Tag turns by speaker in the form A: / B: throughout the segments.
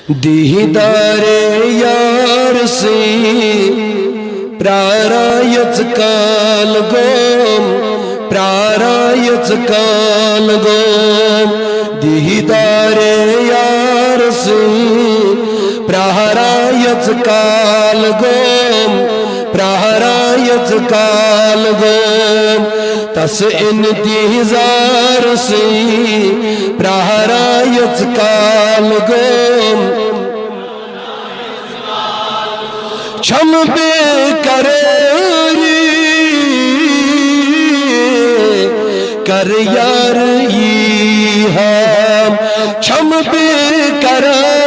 A: दीदारे यार से प्रारायच काल गोम प्रारायच काल गोम दीदारे यार से प्रारायच काल गोम प्रारायच काल गोम तस इंतजार से प्रारायच काल गोम छम बेकरारी कर यार ये हम छम बेकरारी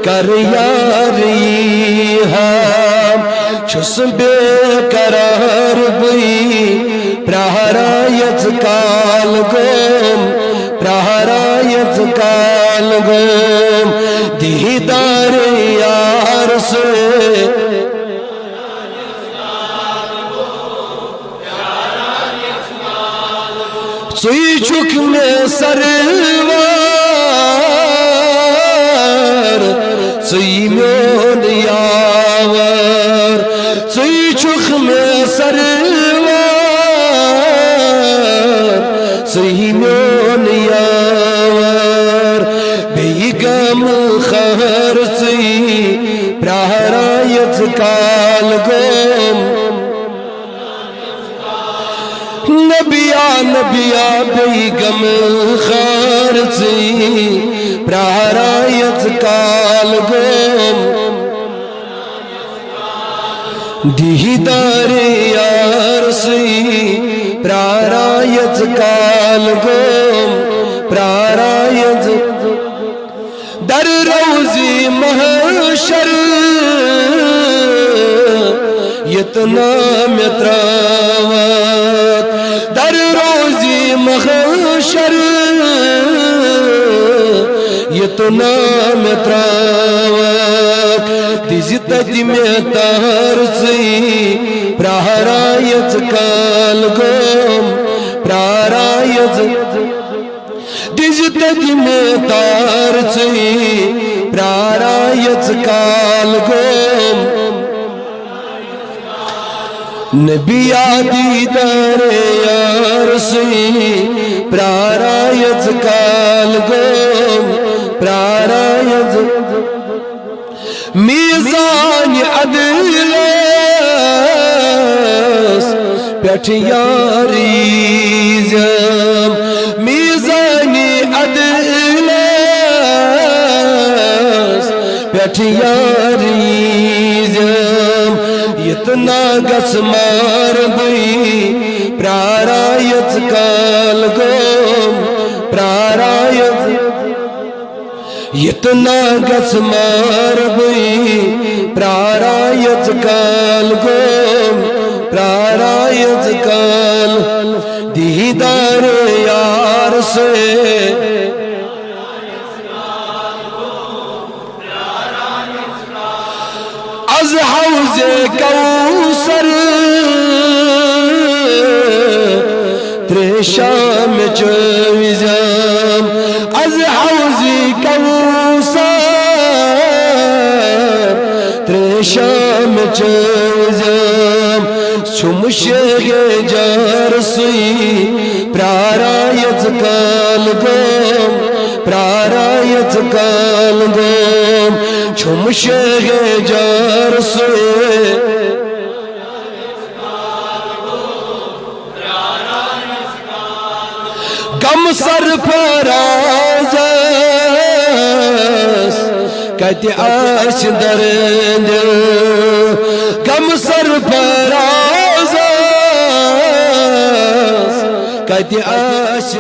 A: कर यार ये हम छुस बेकरार बुई प्रारायच काल गोम प्रारायच काल गोम दीदार यार से सुई चुक में सरवार सुई में यावर सुई चुक में सरवार सुई में यावर बेगम खर सुई प्रारायच काल गोम नबिया नबिया बेगम खर सुई प्रारायच काल गोम दीदार यार सुई प्रारायच काल गोम प्रारायच दर रोजी महशर इतना मित्रावत दर रोजी महशर इतना मित्रावत दिजित में तार सुई प्रारायच काल गोम प्रारायच दिजित में तार सुई प्रारायच काल गोम नबिया दीदार यार सुई प्रारायच काल गोम प्रारायच मीज़ान अदल पेठ यारी जम मीज़ान अदल पेठ यारी जम इतना गस मार बुई प्रारायच काल गोम प्रारायच इतना गस मार बुई प्रारायच काल गोम प्रारायच काल दीदार यार से अज़ हौज़े कौसर त्रेशाम चविज़म अज़ हौज़े कौसर त्रेशाम चविज़म छुमशे जार सुई प्रारायच काल गोम प्रारायच काल गोम छुमशे जार सुई गम सरफराज कत आश दर्द गम सरफराज कत आश